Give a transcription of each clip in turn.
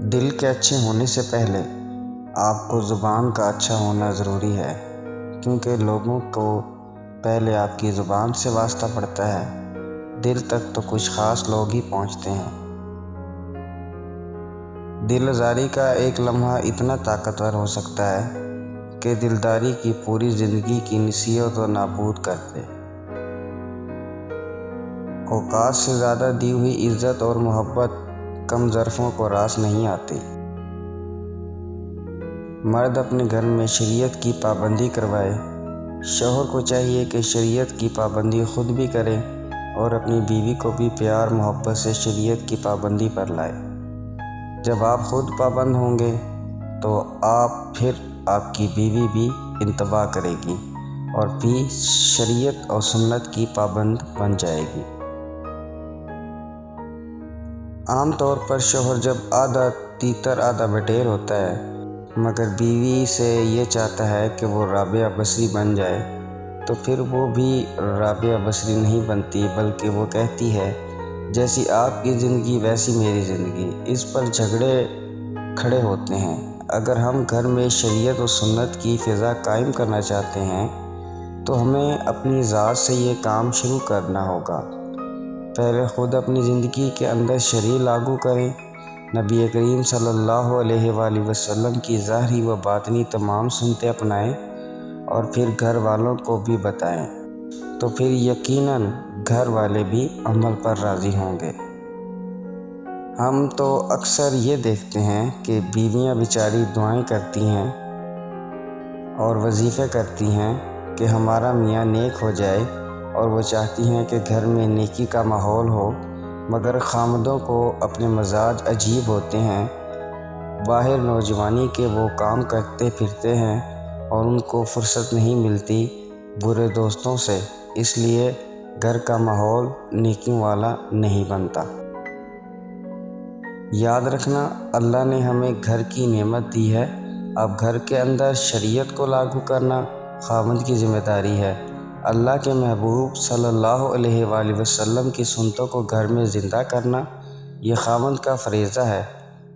دل کے اچھے ہونے سے پہلے آپ کو زبان کا اچھا ہونا ضروری ہے، کیونکہ لوگوں کو پہلے آپ کی زبان سے واسطہ پڑتا ہے۔ دل تک تو کچھ خاص لوگ ہی پہنچتے ہیں۔ دل آزاری کا ایک لمحہ اتنا طاقتور ہو سکتا ہے کہ دلداری کی پوری زندگی کی نصیحت و نابود کر دے۔ اوقات سے زیادہ دی ہوئی عزت اور محبت کم ظرفوں کو راس نہیں آتی۔ مرد اپنے گھر میں شریعت کی پابندی کروائے، شوہر کو چاہیے کہ شریعت کی پابندی خود بھی کرے اور اپنی بیوی کو بھی پیار محبت سے شریعت کی پابندی پر لائے۔ جب آپ خود پابند ہوں گے تو پھر آپ کی بیوی بھی انتباہ کرے گی اور بھی شریعت اور سنت کی پابند بن جائے گی۔ عام طور پر شوہر جب آدھا تیتر آدھا بٹیر ہوتا ہے، مگر بیوی سے یہ چاہتا ہے کہ وہ رابعہ بصری بن جائے، تو پھر وہ بھی رابعہ بصری نہیں بنتی، بلکہ وہ کہتی ہے جیسی آپ کی زندگی ویسی میری زندگی۔ اس پر جھگڑے کھڑے ہوتے ہیں۔ اگر ہم گھر میں شریعت و سنت کی فضا قائم کرنا چاہتے ہیں تو ہمیں اپنی ذات سے یہ کام شروع کرنا ہوگا۔ پہلے خود اپنی زندگی کے اندر شریع لاگو کریں، نبی کریم صلی اللہ علیہ وآلہ وسلم کی ظاہری و باطنی تمام سنتیں اپنائیں اور پھر گھر والوں کو بھی بتائیں، تو پھر یقیناً گھر والے بھی عمل پر راضی ہوں گے۔ ہم تو اکثر یہ دیکھتے ہیں کہ بیویاں بیچاری دعائیں کرتی ہیں اور وظیفے کرتی ہیں کہ ہمارا میاں نیک ہو جائے، اور وہ چاہتی ہیں کہ گھر میں نیکی کا ماحول ہو، مگر خامدوں کو اپنے مزاج عجیب ہوتے ہیں۔ باہر نوجوانی کے وہ کام کرتے پھرتے ہیں اور ان کو فرصت نہیں ملتی برے دوستوں سے، اس لیے گھر کا ماحول نیکیوں والا نہیں بنتا۔ یاد رکھنا، اللہ نے ہمیں گھر کی نعمت دی ہے، اب گھر کے اندر شریعت کو لاگو کرنا خاوند کی ذمہ داری ہے۔ اللہ کے محبوب صلی اللہ علیہ وآلہ وسلم کی سنتوں کو گھر میں زندہ کرنا یہ خاوند کا فریضہ ہے۔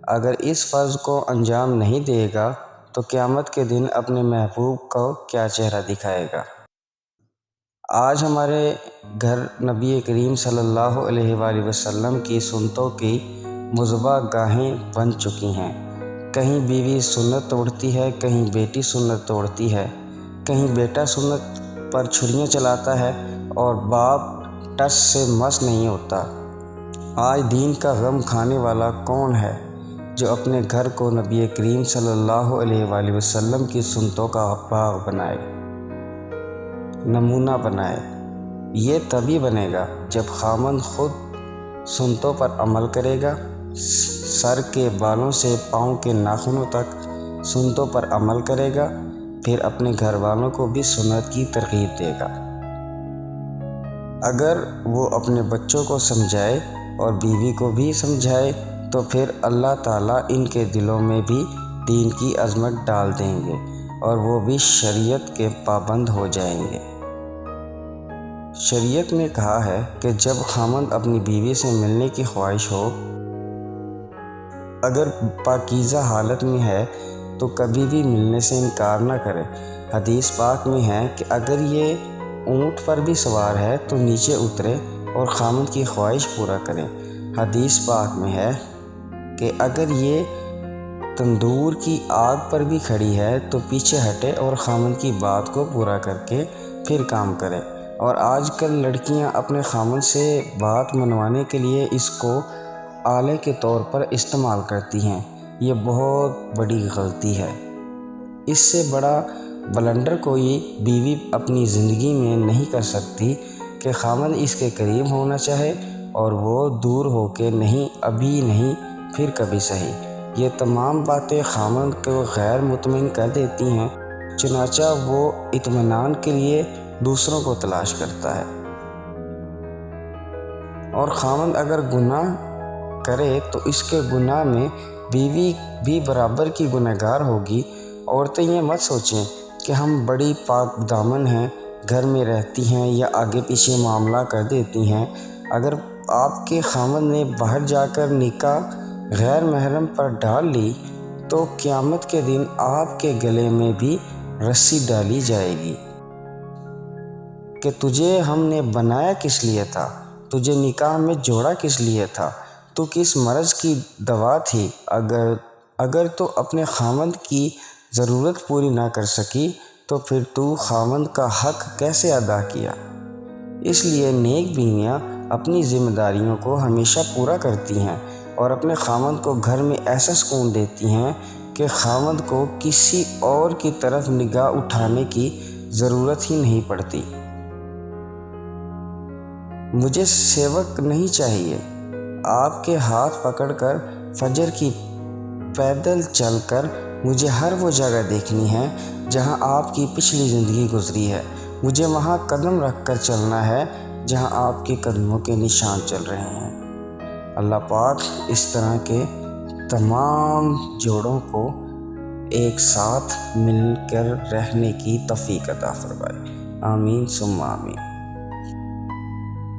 اگر اس فرض کو انجام نہیں دے گا تو قیامت کے دن اپنے محبوب کو کیا چہرہ دکھائے گا۔ آج ہمارے گھر نبی کریم صلی اللہ علیہ وآلہ وسلم کی سنتوں کی مذبح گاہیں بن چکی ہیں۔ کہیں بیوی سنت توڑتی ہے، کہیں بیٹی سنت توڑتی ہے، کہیں بیٹا سنت پر چھریاں چلاتا ہے اور باپ ٹس سے مس نہیں ہوتا۔ آج دین کا غم کھانے والا کون ہے جو اپنے گھر کو نبی کریم صلی اللہ علیہ وآلہ وسلم کی سنتوں کا باغ بنائے، نمونہ بنائے؟ یہ تبھی بنے گا جب خاوند خود سنتوں پر عمل کرے گا، سر کے بالوں سے پاؤں کے ناخنوں تک سنتوں پر عمل کرے گا، پھر اپنے گھر والوں کو بھی سنت کی ترغیب دے گا۔ اگر وہ اپنے بچوں کو سمجھائے اور بیوی کو بھی سمجھائے تو پھر اللہ تعالیٰ ان کے دلوں میں بھی دین کی عظمت ڈال دیں گے اور وہ بھی شریعت کے پابند ہو جائیں گے۔ شریعت نے کہا ہے کہ جب خاوند اپنی بیوی سے ملنے کی خواہش ہو، اگر پاکیزہ حالت میں ہے تو کبھی بھی ملنے سے انکار نہ کرے۔ حدیث پاک میں ہے کہ اگر یہ اونٹ پر بھی سوار ہے تو نیچے اترے اور خاوند کی خواہش پورا کرے۔ حدیث پاک میں ہے کہ اگر یہ تندور کی آگ پر بھی کھڑی ہے تو پیچھے ہٹے اور خاوند کی بات کو پورا کر کے پھر کام کرے۔ اور آج کل لڑکیاں اپنے خاوند سے بات منوانے کے لیے اس کو آلے کے طور پر استعمال کرتی ہیں۔ یہ بہت بڑی غلطی ہے۔ اس سے بڑا بلنڈر کوئی بیوی اپنی زندگی میں نہیں کر سکتی کہ خاوند اس کے قریب ہونا چاہے اور وہ دور ہو کے نہیں، ابھی نہیں پھر کبھی صحیح۔ یہ تمام باتیں خاوند کو غیر مطمئن کر دیتی ہیں، چنانچہ وہ اطمینان کے لیے دوسروں کو تلاش کرتا ہے۔ اور خاوند اگر گناہ کرے تو اس کے گناہ میں بیوی بھی برابر کی گنہگار ہوگی۔ عورتیں یہ مت سوچیں کہ ہم بڑی پاک دامن ہیں، گھر میں رہتی ہیں یا آگے پیچھے معاملہ کر دیتی ہیں۔ اگر آپ کے خاوند نے باہر جا کر نکاح غیر محرم پر ڈال لی تو قیامت کے دن آپ کے گلے میں بھی رسی ڈالی جائے گی کہ تجھے ہم نے بنایا کس لیے تھا، تجھے نکاح میں جوڑا کس لیے تھا، تو کس مرض کی دوا تھی، اگر تو اپنے خاوند کی ضرورت پوری نہ کر سکی تو پھر تو خاوند کا حق کیسے ادا کیا۔ اس لیے نیک بیویاں اپنی ذمہ داریوں کو ہمیشہ پورا کرتی ہیں اور اپنے خاوند کو گھر میں ایسا سکون دیتی ہیں کہ خاوند کو کسی اور کی طرف نگاہ اٹھانے کی ضرورت ہی نہیں پڑتی۔ مجھے سیوک نہیں چاہیے، آپ کے ہاتھ پکڑ کر فجر کی پیدل چل کر مجھے ہر وہ جگہ دیکھنی ہے جہاں آپ کی پچھلی زندگی گزری ہے، مجھے وہاں قدم رکھ کر چلنا ہے جہاں آپ کے قدموں کے نشان چل رہے ہیں۔ اللہ پاک اس طرح کے تمام جوڑوں کو ایک ساتھ مل کر رہنے کی توفیق عطا فرمائے۔ آمین ثم آمین۔